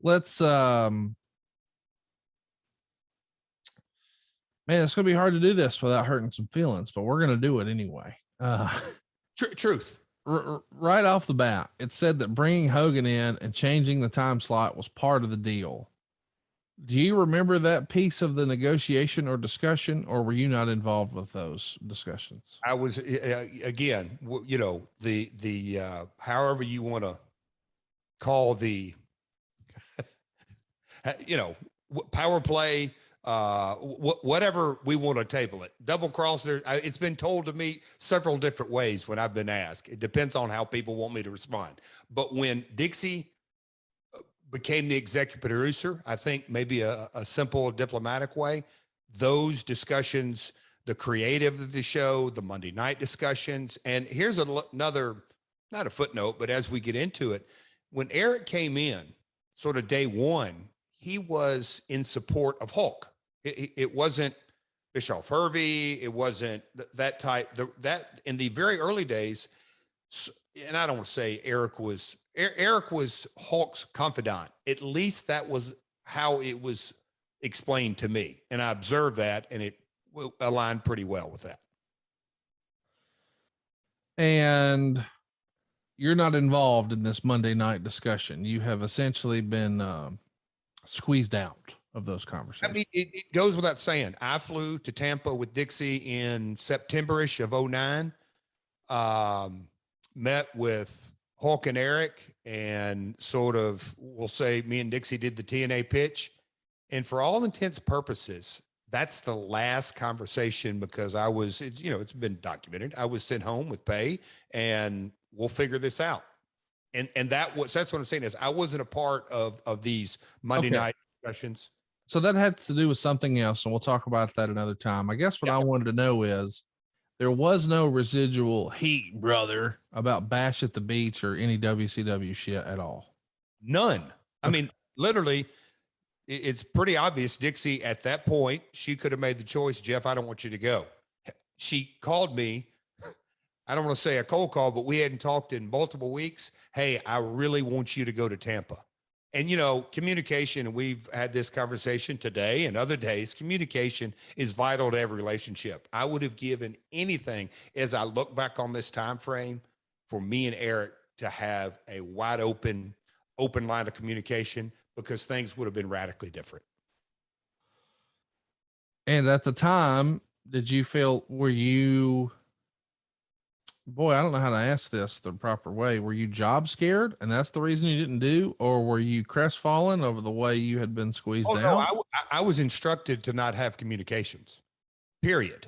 let's man, it's gonna be hard to do this without hurting some feelings, but we're gonna do it anyway. Truth. Right off the bat, it said that bringing Hogan in and changing the time slot was part of the deal. Do you remember that piece of the negotiation or discussion, or were you not involved with those discussions? I was again, you know, the however you want to call the, you know, power play, whatever we want to table it. Double cross there. It's been told to me several different ways when I've been asked. It depends on how people want me to respond. But when Dixie became the executive producer, I think maybe a simple diplomatic way, those discussions, the creative of the show, the Monday night discussions. And here's another, not a footnote, but as we get into it, when Eric came in sort of day one, he was in support of Hulk. It wasn't Bischoff Hervey. It wasn't that type. That in the very early days, and I don't want to say Eric was Hulk's confidant. At least that was how it was explained to me, and I observed that, and it aligned pretty well with that. And you're not involved in this Monday night discussion. You have essentially been squeezed out of those conversations. I mean, it goes without saying. I flew to Tampa with Dixie in September-ish of 09. Met with Hulk and Eric, and sort of, we'll say me and Dixie did the TNA pitch. And for all intents and purposes, that's the last conversation, because I was, it's been documented. I was sent home with pay, and we'll figure this out. And that's what I'm saying, is I wasn't a part of these Monday night discussions. So that had to do with something else, and we'll talk about that another time. I guess what I wanted to know is, there was no residual heat, brother, about Bash at the Beach or any WCW shit at all. None. I mean, literally, it's pretty obvious. Dixie, at that point, she could have made the choice. Jeff, I don't want you to go. She called me. I don't want to say a cold call, but we hadn't talked in multiple weeks. Hey, I really want you to go to Tampa. And, communication, and we've had this conversation today and other days, communication is vital to every relationship. I would have given anything, as I look back on this time frame, for me and Eric to have a wide open line of communication, because things would have been radically different. And at the time, did you feel, I don't know how to ask this the proper way. Were you job scared, and that's the reason you didn't do, or were you crestfallen over the way you had been squeezed out? No, I was instructed to not have communications, period.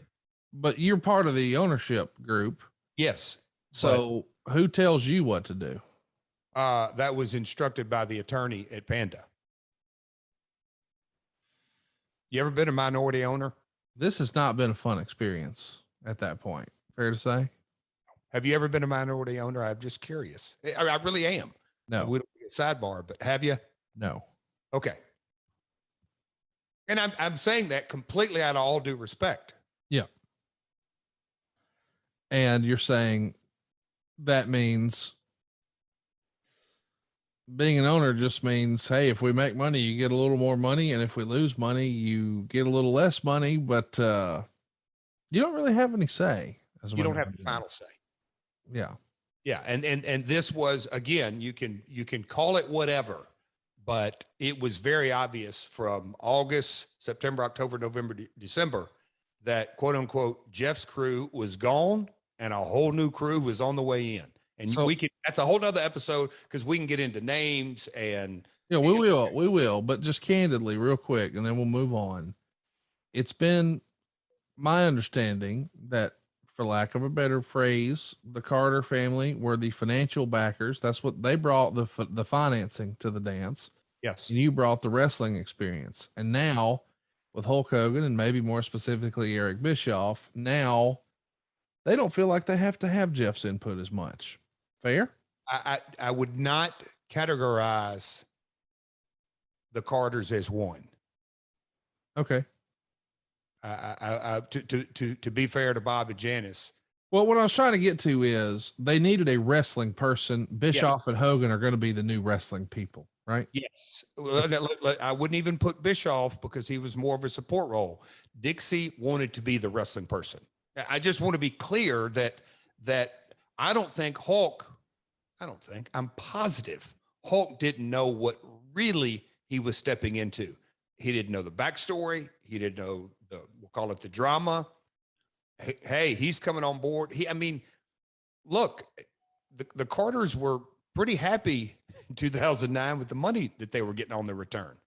But you're part of the ownership group. Yes. So who tells you what to do? That was instructed by the attorney at Panda. You ever been a minority owner? This has not been a fun experience at that point. Fair to say? Have you ever been a minority owner? I'm just curious. I really am. No. We don't get sidebar, but have you? No. Okay. And I'm saying that completely out of all due respect. Yeah. And you're saying that means being an owner just means, hey, if we make money, you get a little more money. And if we lose money, you get a little less money, but you don't really have any say. You don't have the final say. Yeah. Yeah. And this was, again, you can call it whatever, but it was very obvious from August, September, October, November, December, that quote unquote Jeff's crew was gone and a whole new crew was on the way in. And so, that's a whole nother episode, because we can get into names and. Yeah, we will, but just candidly real quick, and then we'll move on. It's been my understanding that, for lack of a better phrase, the Carter family were the financial backers. That's what they brought, the financing to the dance. Yes. And you brought the wrestling experience. And now with Hulk Hogan, and maybe more specifically Eric Bischoff, now they don't feel like they have to have Jeff's input as much. Fair? I would not categorize the Carters as one. Okay. To be fair to Bob and Janice, Well, what I was trying to get to is they needed a wrestling person. Yeah. Bischoff and Hogan are going to be the new wrestling people, right? Yes. Well, I wouldn't even put Bischoff because he was more of a support role. Dixie wanted to be the wrestling person. I just want to be clear that I don't think Hulk, I'm positive Hulk didn't know what really he was stepping into. He didn't know the backstory. He didn't know we'll call it the drama. Hey, he's coming on board. I mean, look, the Carters were pretty happy in 2009 with the money that they were getting on the return.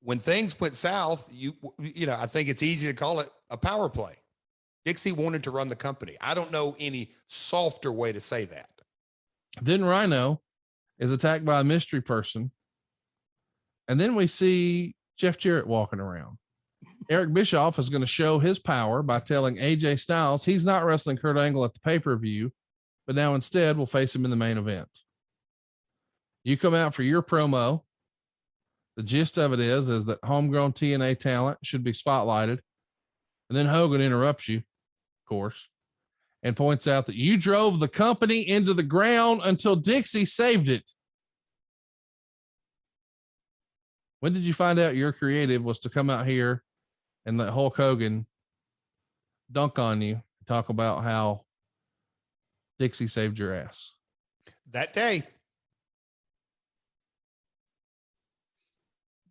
When things went south, I think it's easy to call it a power play. Dixie wanted to run the company. I don't know any softer way to say that. Then Rhino is attacked by a mystery person. And then we see Jeff Jarrett walking around. Eric Bischoff is going to show his power by telling AJ Styles he's not wrestling Kurt Angle at the pay-per-view, but now instead we'll face him in the main event. You come out for your promo. The gist of it is that homegrown TNA talent should be spotlighted. And then Hogan interrupts you, of course, and points out that you drove the company into the ground until Dixie saved it. When did you find out your creative was to come out here and let Hulk Hogan dunk on you, talk about how Dixie saved your ass? That day.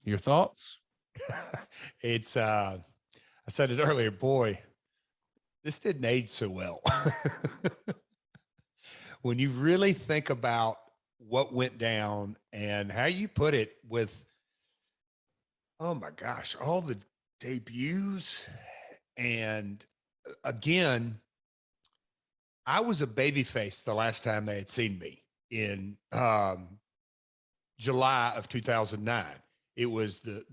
Your thoughts? It's I said it earlier, boy, this didn't age so well. When you really think about what went down and how you put it with, oh my gosh, all the debuts. And again, I was a babyface the last time they had seen me in July of 2009. It was the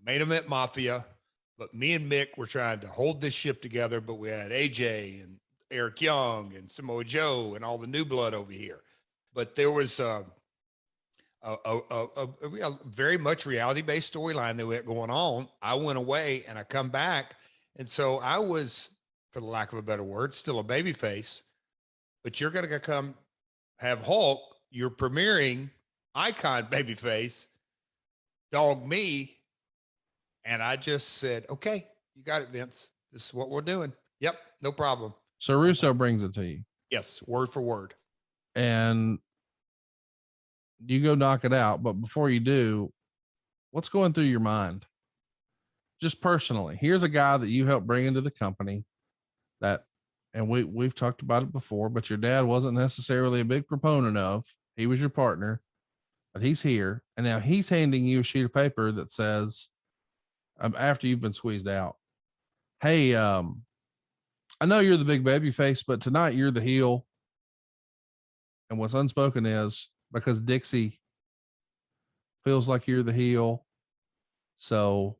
main event Mafia, but me and Mick were trying to hold this ship together, but we had AJ and Eric Young and Samoa Joe and all the new blood over here. But there was a very much reality-based storyline that went going on. I went away and I come back. And so I was, for the lack of a better word, still a babyface, but you're going to come have Hulk, your premiering icon babyface, dog me. And I just said, okay, you got it, Vince. This is what we're doing. Yep. No problem. So Russo brings it to you. Yes. Word for word. And you go knock it out. But before you do, what's going through your mind? Just personally, here's a guy that you helped bring into the company that, and we've talked about it before, but your dad wasn't necessarily a big proponent of. He was your partner, but he's here. And now he's handing you a sheet of paper that says, after you've been squeezed out, hey, I know you're the big baby face, but tonight you're the heel. And what's unspoken is because Dixie feels like you're the heel. So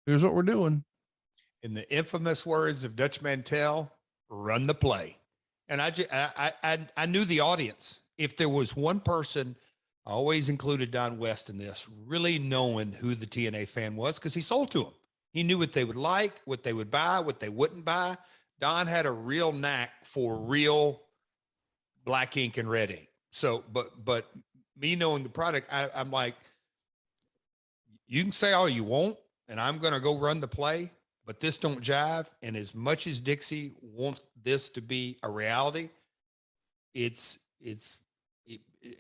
here's what we're doing. In the infamous words of Dutch Mantel, run the play. And I knew the audience. If there was one person, I always included Don West in this, really knowing who the TNA fan was, because he sold to them. He knew what they would like, what they would buy, what they wouldn't buy. Don had a real knack for real black ink and red ink. So, but me knowing the product, I'm like, you can say all you want, and I'm going to go run the play, but this don't jive. And as much as Dixie wants this to be a reality,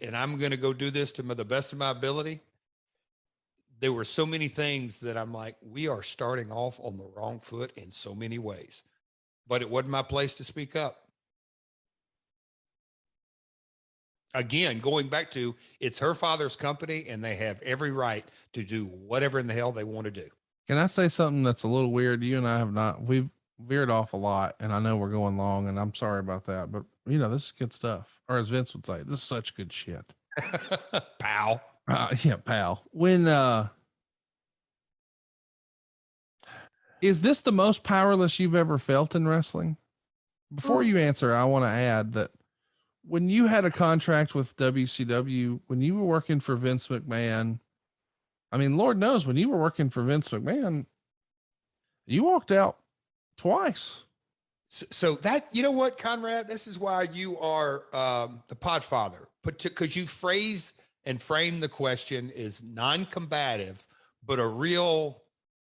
and I'm going to go do this to the best of my ability. There were so many things that I'm like, we are starting off on the wrong foot in so many ways, but it wasn't my place to speak up. Again, going back to, it's her father's company and they have every right to do whatever in the hell they want to do. Can I say something that's a little weird? You and I we've veered off a lot, and I know we're going long, and I'm sorry about that, but this is good stuff. Or as Vince would say, this is such good shit. Pal. Yeah, pal. When, is this the most powerless you've ever felt in wrestling? Before you answer, I want to add that when you had a contract with WCW, when you were working for Vince McMahon, I mean, Lord knows when you were working for Vince McMahon, you walked out twice. So that, you know what, Conrad, this is why you are the podfather, because you phrase and frame the question is non-combative, but a real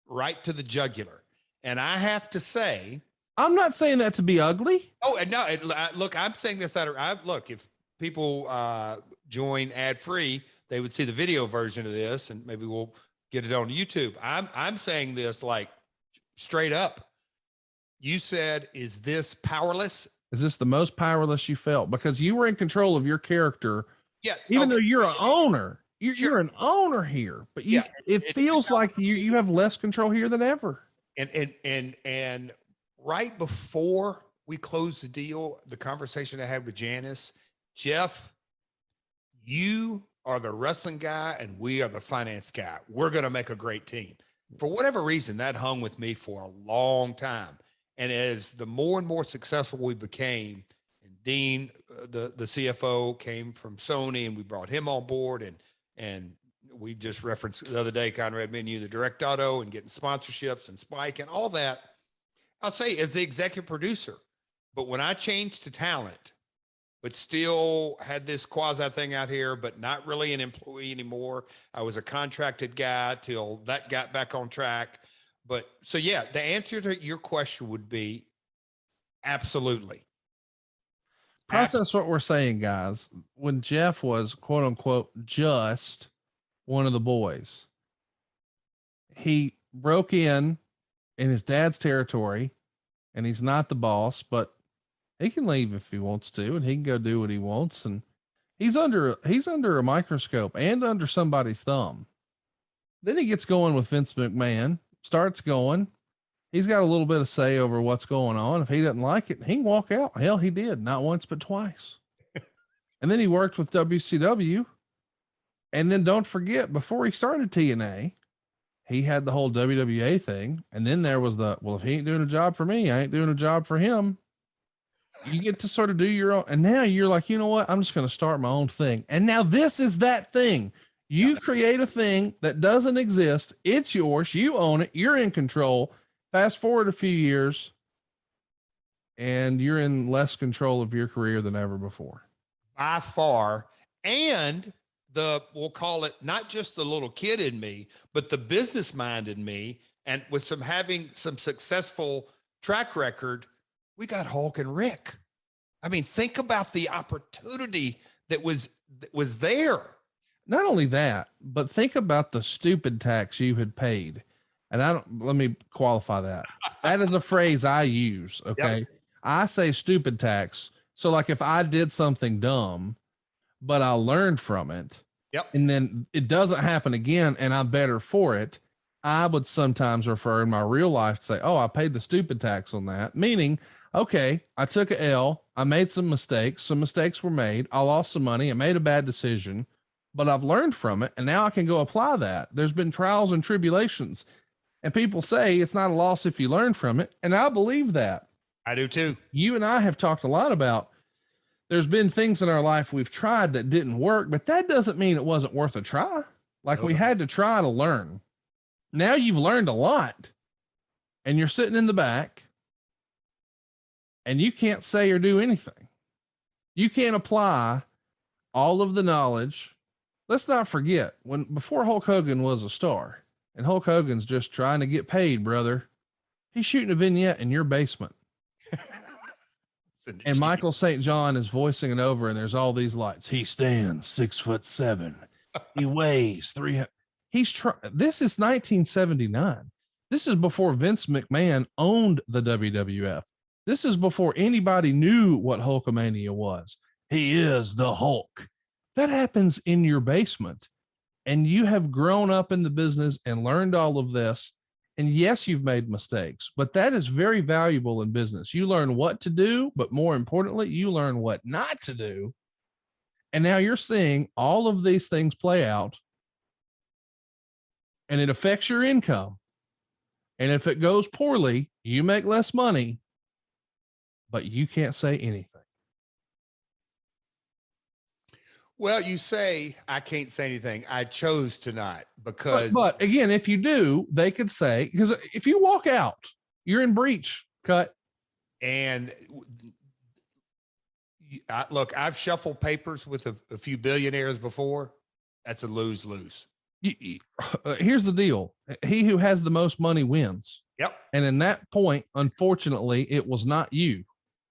right to the jugular. And I have to say, I'm not saying that to be ugly. oh, and no, look, I'm saying this look, if people join ad free, they would see the video version of this, and maybe we'll get it on YouTube. I'm saying this like straight up. You said, is this powerless? Is this the most powerless you felt? Because you were in control of your character. Yeah. Even though you're an owner, you're an owner here, but it feels like you have less control here than ever. And right before we closed the deal, the conversation I had with Janice, Jeff, you are the wrestling guy and we are the finance guy. We're going to make a great team. For whatever reason, that hung with me for a long time. And as the more and more successful we became, and Dean, the CFO, came from Sony, and we brought him on board, and we just referenced the other day, Conrad, me and you, the direct auto and getting sponsorships and Spike and all that. I'll say as the executive producer, but when I changed to talent, but still had this quasi thing out here, but not really an employee anymore. I was a contracted guy till that got back on track. But so, yeah, the answer to your question would be absolutely. Process what we're saying, guys. When Jeff was quote unquote just one of the boys, he broke in his dad's territory, and he's not the boss, but he can leave if he wants to, and he can go do what he wants. And he's under a microscope and under somebody's thumb. Then he gets going with Vince McMahon, starts going. He's got a little bit of say over what's going on. If he doesn't like it, he can walk out. Hell, he did, not once, but twice. And then he worked with WCW. And then don't forget, before he started TNA, he had the whole WWA thing. And then there was well, if he ain't doing a job for me, I ain't doing a job for him. You get to sort of do your own. And now you're like, you know what? I'm just going to start my own thing. And now this is that thing. You create a thing that doesn't exist. It's yours. You own it. You're in control. Fast forward a few years and you're in less control of your career than ever before. By far. And we'll call it not just the little kid in me, but the business mind in me. And with having some successful track record, we got Hulk and Rick. I mean, think about the opportunity that was there. Not only that, but think about the stupid tax you had paid. And let me qualify that. That is a phrase I use. Okay. Yep. I say stupid tax. So like if I did something dumb, but I learned from it, yep, and then it doesn't happen again and I'm better for it, I would sometimes refer in my real life to say, oh, I paid the stupid tax on that. Meaning, okay, I took a L. I made some mistakes. Some mistakes were made. I lost some money. I made a bad decision, but I've learned from it. And now I can go apply that. There's been trials and tribulations, and people say it's not a loss if you learn from it. And I believe that. I do too. You and I have talked a lot about, there's been things in our life we've tried that didn't work, but that doesn't mean it wasn't worth a try. Like we had to try to learn. Now you've learned a lot and you're sitting in the back and you can't say or do anything. You can't apply all of the knowledge. Let's not forget before Hulk Hogan was a star, and Hulk Hogan's just trying to get paid, brother. He's shooting a vignette in your basement. And Michael St. John is voicing it over, and there's all these lights. He stands 6'7". He weighs 300. This is 1979. This is before Vince McMahon owned the WWF. This is before anybody knew what Hulkamania was. He is the Hulk. That happens in your basement. And you have grown up in the business and learned all of this. And yes, you've made mistakes, but that is very valuable in business. You learn what to do, but more importantly, you learn what not to do. And now you're seeing all of these things play out, and it affects your income. And if it goes poorly, you make less money, but you can't say anything. Well, you say, I can't say anything. I chose to not because. But again, if you do, they could say, because if you walk out, you're in breach, cut. And look, I've shuffled papers with a few billionaires before. That's a lose-lose. Here's the deal. He who has the most money wins. Yep. And in that point, unfortunately, it was not you.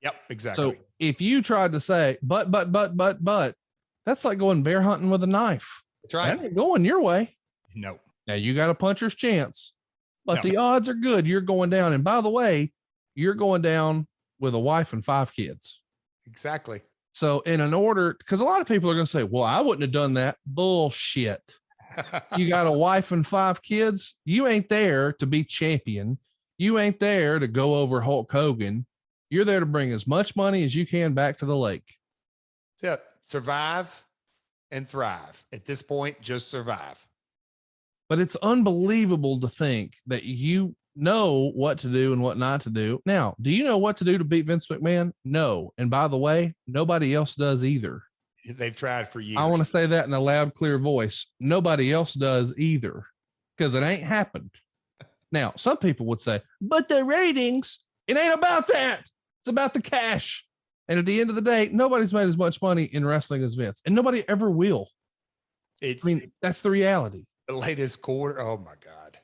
Yep, exactly. So if you tried to say, but, that's like going bear hunting with a knife. That's right. That ain't going your way. No. Now you got a puncher's chance, but the odds are good you're going down. And by the way, you're going down with a wife and 5 kids. Exactly. So in an order, because a lot of people are going to say, well, I wouldn't have done that. Bullshit. You got a wife and 5 kids. You ain't there to be champion. You ain't there to go over Hulk Hogan. You're there to bring as much money as you can back to the lake. That's it. Survive and thrive. At this point, just survive. But it's unbelievable to think that you know what to do and what not to do. Now, do you know what to do to beat Vince McMahon? No. And by the way, nobody else does either. They've tried for years. I want to say that in a loud, clear voice. Nobody else does either, because it ain't happened. Now, some people would say, but the ratings, it ain't about that. It's about the cash. And at the end of the day, nobody's made as much money in wrestling as Vince, and nobody ever will. That's the reality. The latest quarter. Oh my God.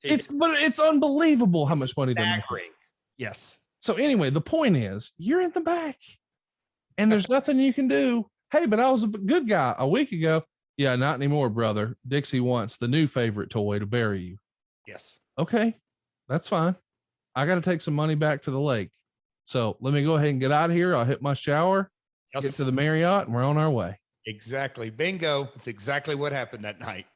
But it's unbelievable how much money they're making. Yes. So anyway, the point is you're in the back and there's nothing you can do. Hey, but I was a good guy a week ago. Yeah, not anymore, brother. Dixie wants the new favorite toy to bury you. Yes. Okay, that's fine. I got to take some money back to the lake. So let me go ahead and get out of here. I'll hit my shower, get to the Marriott, and we're on our way. Exactly. Bingo. It's exactly what happened that night.